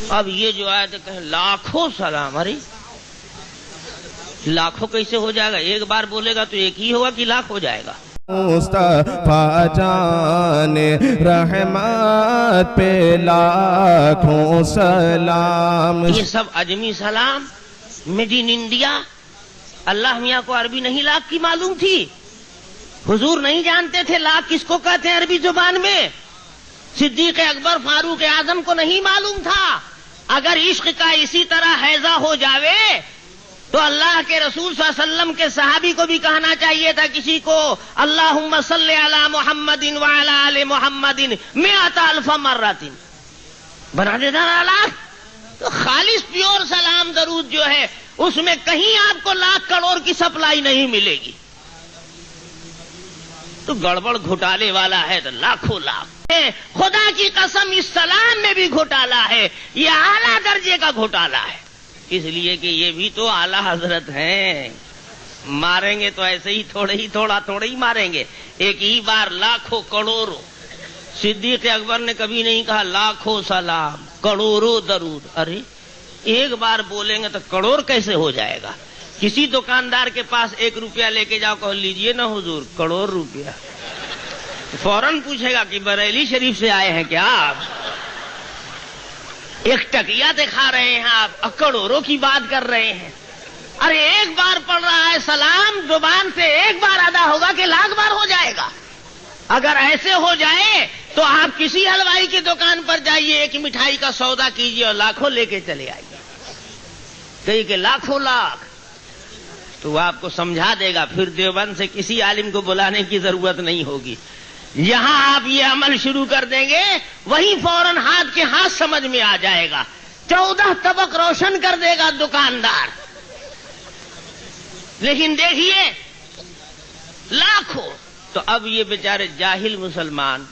اب یہ جو آیت کہیں لاکھوں سلام، ارے لاکھوں کیسے ہو جائے گا؟ ایک بار بولے گا تو ایک ہی ہوگا کہ لاکھ ہو جائے گا؟ مصطفیٰ جان رحمت پہ لاکھوں سلام. یہ سب اجمی سلام میڈ ان انڈیا. اللہ میاں کو عربی نہیں لاکھ کی معلوم تھی، حضور نہیں جانتے تھے لاکھ کس کو کہتے ہیں عربی زبان میں، صدیق اکبر فاروق اعظم کو نہیں معلوم تھا. اگر عشق کا اسی طرح حیضہ ہو جاوے تو اللہ کے رسول صلی اللہ علیہ وسلم کے صحابی کو بھی کہنا چاہیے تھا کسی کو اللہم صلی علی محمد وعلی آل محمد 100,000 مرۃ، بنا دیتا نا لاکھ. تو خالص پیور سلام درود جو ہے اس میں کہیں آپ کو لاکھ کروڑ کی سپلائی نہیں ملے گی. تو گڑبڑ گھوٹالے والا ہے تو لاکھوں لاکھ. خدا کی قسم اس سلام میں بھی گھوٹالا ہے، یہ اعلیٰ درجے کا گھوٹالا ہے. اس لیے کہ یہ بھی تو اعلیٰ حضرت ہیں، ماریں گے تو ایسے ہی تھوڑے ہی ماریں گے، ایک ہی بار لاکھوں کروڑوں. صدیق اکبر نے کبھی نہیں کہا لاکھوں سلام کروڑوں درود. ارے ایک بار بولیں گے تو کروڑ کیسے ہو جائے گا؟ کسی دکاندار کے پاس 1 روپیہ لے کے جاؤ، کہو لیجئے نا حضور کروڑ روپیہ، فوراً پوچھے گا کہ بریلی شریف سے آئے ہیں کیا آپ؟ ایک ٹکیا دکھا رہے ہیں آپ، کروڑوں کی بات کر رہے ہیں. ارے ایک بار پڑھ رہا ہے سلام، زبان سے ایک بار ادا ہوگا کہ لاکھ بار ہو جائے گا؟ اگر ایسے ہو جائے تو آپ کسی حلوائی کی دکان پر جائیے، ایک مٹھائی کا سودا کیجیے اور لاکھوں لے کے چلے آئیے، کہیں کہ لاکھوں لاکھ. تو وہ آپ کو سمجھا دے گا، پھر دیوبند سے کسی عالم کو بلانے کی ضرورت نہیں ہوگی. یہاں آپ یہ عمل شروع کر دیں گے وہیں فوراً ہاتھ کے ہاتھ سمجھ میں آ جائے گا. 14 طبق روشن کر دے گا دکاندار. لیکن دیکھیے لاکھوں. تو اب یہ بیچارے جاہل مسلمان،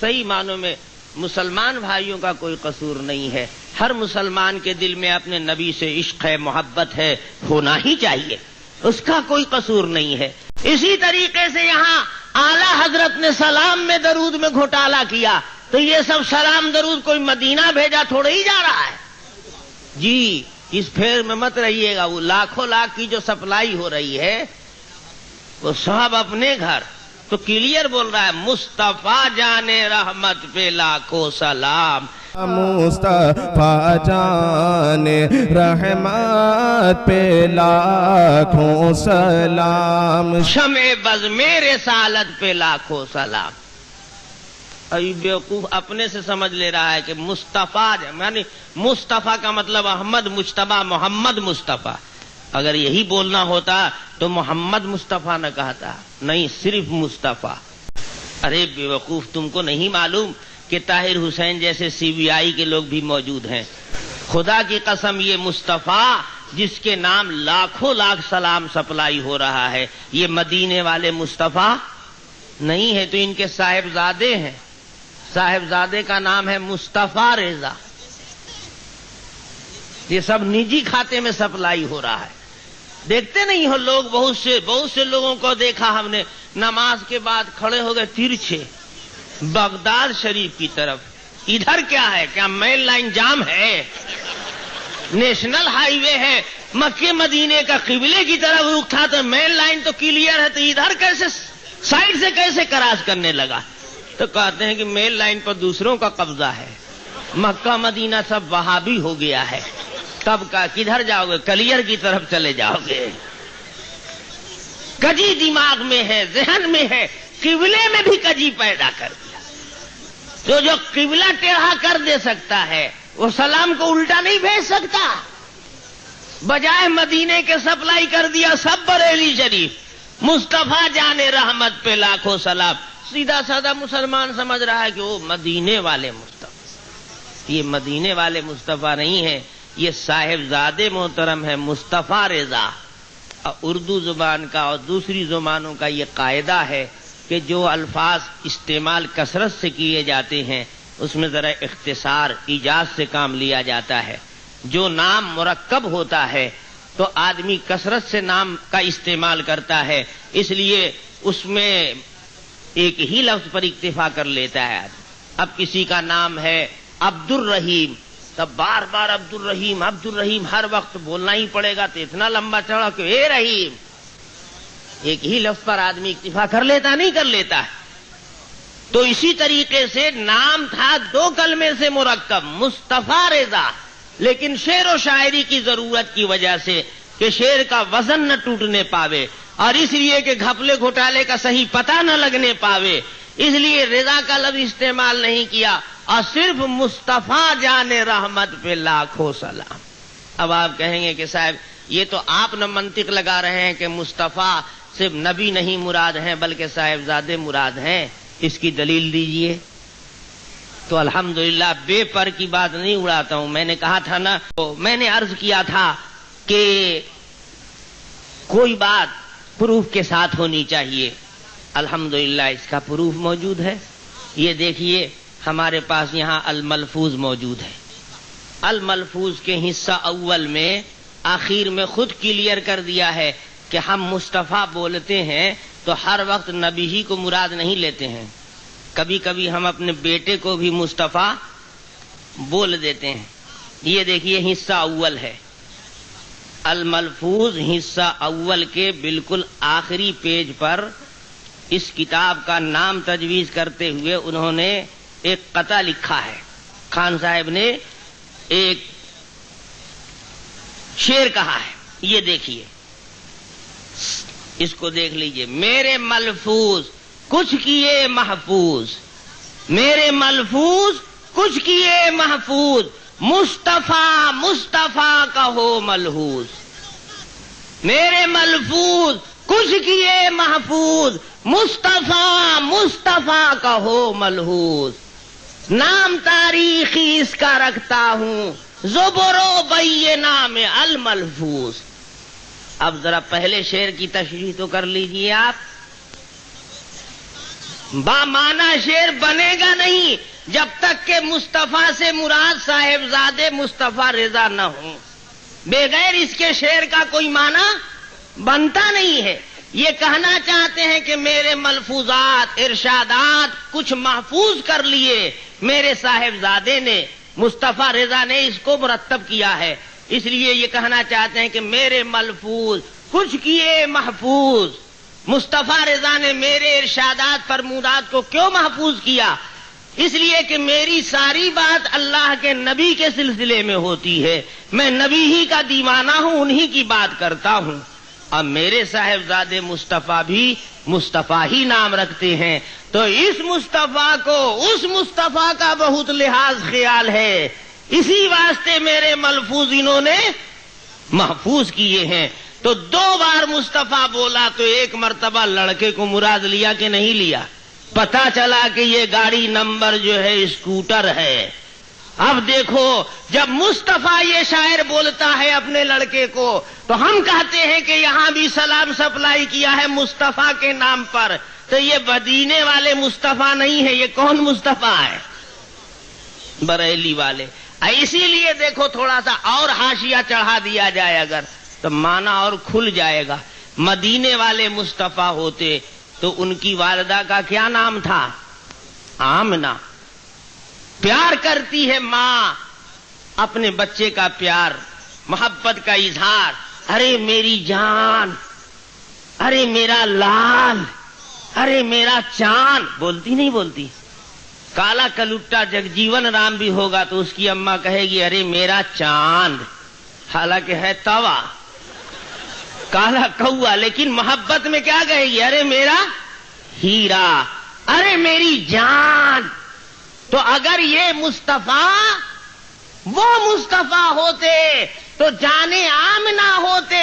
صحیح معنوں میں مسلمان بھائیوں کا کوئی قصور نہیں ہے. ہر مسلمان کے دل میں اپنے نبی سے عشق ہے، محبت ہے، ہونا ہی چاہیے، اس کا کوئی قصور نہیں ہے. اسی طریقے سے یہاں اعلیٰ حضرت نے سلام میں درود میں گھوٹالا کیا تو یہ سب سلام درود کوئی مدینہ بھیجا تھوڑے ہی جا رہا ہے. جی اس پھیر میں مت رہیے گا. وہ لاکھوں لاکھ کی جو سپلائی ہو رہی ہے وہ سب اپنے گھر. تو کلیئر بول رہا ہے مصطفیٰ جان رحمت پہ لاکھوں سلام. مصطفیٰ جان رحمت پہ لاکھوں سلام. شمع بز میں رسالت پہ لاکھوں سلام. ابھی بیوقوف اپنے سے سمجھ لے رہا ہے کہ مصطفیٰ یعنی مصطفیٰ کا مطلب احمد مجتبیٰ محمد مصطفیٰ. اگر یہی بولنا ہوتا تو محمد مصطفیٰ نہ کہتا، نہیں صرف مصطفیٰ. ارے بیوقوف تم کو نہیں معلوم کہ طاہر حسین جیسے CBI کے لوگ بھی موجود ہیں. خدا کی قسم یہ مصطفیٰ جس کے نام لاکھوں لاکھ سلام سپلائی ہو رہا ہے یہ مدینے والے مصطفیٰ نہیں ہے، تو ان کے صاحبزادے ہیں. صاحبزادے کا نام ہے مصطفیٰ رضا. یہ سب نجی کھاتے میں سپلائی ہو رہا ہے. دیکھتے نہیں ہو لوگ، بہت سے لوگوں کو دیکھا ہم نے نماز کے بعد کھڑے ہو گئے ترچھے بغداد شریف کی طرف. ادھر کیا ہے؟ کیا مین لائن جام ہے؟ نیشنل ہائی وے ہے، مکے مدینے کا قبلے کی طرف رخ تھا تو مین لائن تو کلیئر ہے، تو ادھر کیسے سائڈ سے کیسے کراس کرنے لگا؟ تو کہتے ہیں کہ مین لائن پر دوسروں کا قبضہ ہے، مکہ مدینہ سب وہابی ہو گیا ہے. کب کا کدھر جاؤ گے؟ کلیئر کی طرف چلے جاؤ گے. کجی دماغ میں ہے، ذہن میں ہے، قبلے میں بھی کجی پیدا کر دیا. جو قبلہ ٹیڑھا کر دے سکتا ہے وہ سلام کو الٹا نہیں بھیج سکتا. بجائے مدینے کے سپلائی کر دیا سب بریلی شریف. مصطفیٰ جان رحمت پہ لاکھوں سلام. سیدھا سادہ مسلمان سمجھ رہا ہے کہ وہ مدینے والے مصطفیٰ. یہ مدینے والے مصطفیٰ نہیں ہے، یہ صاحبزادے محترم ہے مصطفیٰ رضا. اردو زبان کا اور دوسری زبانوں کا یہ قاعدہ ہے کہ جو الفاظ استعمال کثرت سے کیے جاتے ہیں اس میں ذرا اختصار ایجاز سے کام لیا جاتا ہے. جو نام مرکب ہوتا ہے تو آدمی کثرت سے نام کا استعمال کرتا ہے، اس لیے اس میں ایک ہی لفظ پر اکتفا کر لیتا ہے. اب کسی کا نام ہے عبد الرحیم تب بار بار عبد الرحیم ہر وقت بولنا ہی پڑے گا، تو اتنا لمبا چوڑا کہ اے رحیم، ایک ہی لفظ پر آدمی اکتفا کر لیتا نہیں کر لیتا ہے۔ تو اسی طریقے سے نام تھا 2 کلمے سے مرکب، مصطفیٰ رضا، لیکن شعر و شاعری کی ضرورت کی وجہ سے کہ شعر کا وزن نہ ٹوٹنے پاوے، اور اس لیے کہ گھپلے گھوٹالے کا صحیح پتہ نہ لگنے پاوے، اس لیے رضا کا لفظ استعمال نہیں کیا، اور صرف مصطفیٰ جان رحمت پہ لاکھوں سلام۔ اب آپ کہیں گے کہ صاحب یہ تو آپ نہ منطق لگا رہے ہیں کہ مصطفیٰ صرف نبی نہیں مراد ہیں بلکہ صاحبزادے مراد ہیں، اس کی دلیل دیجئے۔ تو الحمدللہ بے پر کی بات نہیں اڑاتا ہوں، میں نے کہا تھا نا، تو میں نے عرض کیا تھا کہ کوئی بات پروف کے ساتھ ہونی چاہیے۔ الحمدللہ اس کا پروف موجود ہے، یہ دیکھیے ہمارے پاس یہاں الملفوظ موجود ہے۔ الملفوظ کے حصہ اول میں آخر میں خود کلیئر کر دیا ہے کہ ہم مصطفیٰ بولتے ہیں تو ہر وقت نبی ہی کو مراد نہیں لیتے ہیں، کبھی کبھی ہم اپنے بیٹے کو بھی مصطفیٰ بول دیتے ہیں۔ یہ دیکھیے حصہ اول ہے، الملفوظ حصہ اول کے بالکل آخری پیج پر اس کتاب کا نام تجویز کرتے ہوئے انہوں نے ایک قطعہ لکھا ہے۔ خان صاحب نے ایک شعر کہا ہے، یہ دیکھیے، اس کو دیکھ لیجئے۔ میرے ملفوظ کچھ کیے محفوظ، میرے ملفوظ کچھ کیے محفوظ، مصطفیٰ مصطفیٰ کا ہو ملحوظ۔ میرے ملفوظ کچھ کیے محفوظ، مصطفیٰ مصطفیٰ کا ہو ملحوظ۔ نام تاریخی اس کا رکھتا ہوں، زبر و بینہ میں الملفوظ۔ اب ذرا پہلے شعر کی تشریح تو کر لیجئے آپ۔ بامعنی شعر بنے گا نہیں جب تک کہ مصطفیٰ سے مراد صاحبزادے مصطفیٰ رضا نہ ہوں، بغیر اس کے شعر کا کوئی معنی بنتا نہیں ہے۔ یہ کہنا چاہتے ہیں کہ میرے ملفوظات ارشادات کچھ محفوظ کر لیے میرے صاحبزادے نے، مصطفیٰ رضا نے اس کو مرتب کیا ہے، اس لیے یہ کہنا چاہتے ہیں کہ میرے ملفوظ کچھ کیے محفوظ۔ مصطفیٰ رضا نے میرے ارشادات فرمودات کو کیوں محفوظ کیا؟ اس لیے کہ میری ساری بات اللہ کے نبی کے سلسلے میں ہوتی ہے، میں نبی ہی کا دیوانہ ہوں، انہی کی بات کرتا ہوں، اور میرے صاحبزادے مصطفیٰ بھی مصطفیٰ ہی نام رکھتے ہیں، تو اس مصطفیٰ کو اس مصطفیٰ کا بہت لحاظ خیال ہے، اسی واسطے میرے ملفوظ انہوں نے محفوظ کیے ہیں۔ تو 2 بار مصطفیٰ بولا تو 1 مرتبہ لڑکے کو مراد لیا کہ نہیں لیا؟ پتا چلا کہ یہ گاڑی نمبر جو ہے اسکوٹر ہے۔ اب دیکھو جب مصطفیٰ یہ شاعر بولتا ہے اپنے لڑکے کو تو ہم کہتے ہیں کہ یہاں بھی سلام سپلائی کیا ہے مصطفیٰ کے نام پر، تو یہ مدینے والے مصطفیٰ نہیں ہے، یہ کون مصطفیٰ ہے؟ بریلی والے۔ اسی لیے دیکھو تھوڑا سا اور حاشیہ چڑھا دیا جائے اگر تو معنی اور کھل جائے گا۔ مدینے والے مصطفیٰ ہوتے تو ان کی والدہ کا کیا نام تھا؟ آمنہ۔ پیار کرتی ہے ماں اپنے بچے کا پیار، محبت کا اظہار، ارے میری جان، ارے میرا لال، ارے میرا چاند، بولتی نہیں بولتی؟ کالا کلوٹا جگجیون رام بھی ہوگا تو اس کی اماں کہے گی ارے میرا چاند، حالانکہ ہے توا کالا کوا، لیکن محبت میں کیا کہے گی؟ ارے میرا ہیرا، ارے میری جان۔ تو اگر یہ مصطفیٰ وہ مصطفیٰ ہوتے تو جانے آمنہ ہوتے،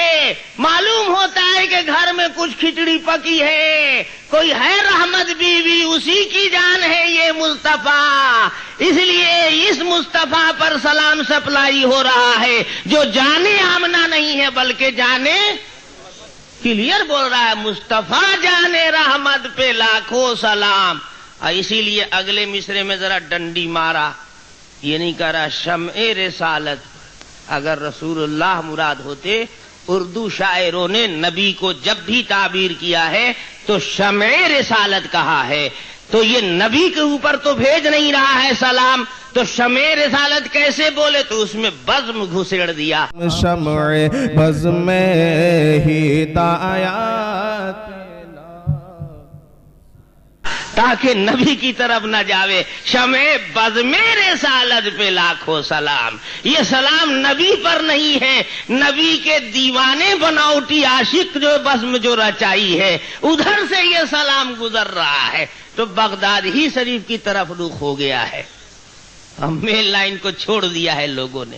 معلوم ہوتا ہے کہ گھر میں کچھ کھچڑی پکی ہے، کوئی ہے رحمت بیوی، اسی کی جان ہے یہ مصطفیٰ، اس لیے اس مصطفیٰ پر سلام سپلائی ہو رہا ہے جو جانے آمنہ نہیں ہے بلکہ جانے، کلیئر بول رہا ہے مصطفیٰ جانے رحمت پہ لاکھوں سلام۔ اور اسی لیے اگلے مصرے میں ذرا ڈنڈی مارا، یہ نہیں کہہ رہا شمع رسالت، اگر رسول اللہ مراد ہوتے، اردو شاعروں نے نبی کو جب بھی تعبیر کیا ہے تو شمع رسالت کہا ہے، تو یہ نبی کے اوپر تو بھیج نہیں رہا ہے سلام، تو شمع رسالت کیسے بولے؟ تو اس میں بزم گھسیڑ دیا. شمع بزم ہدایات تاکہ نبی کی طرف نہ جاوے. شمع بزم رسالت پہ لاکھوں سلام. یہ سلام نبی پر نہیں ہے، نبی کے دیوانے بناوٹی عاشق جو بزم جو رچائی ہے ادھر سے یہ سلام گزر رہا ہے. تو بغداد ہی شریف کی طرف رخ ہو گیا ہے. ہم مین لائن کو چھوڑ دیا ہے لوگوں نے.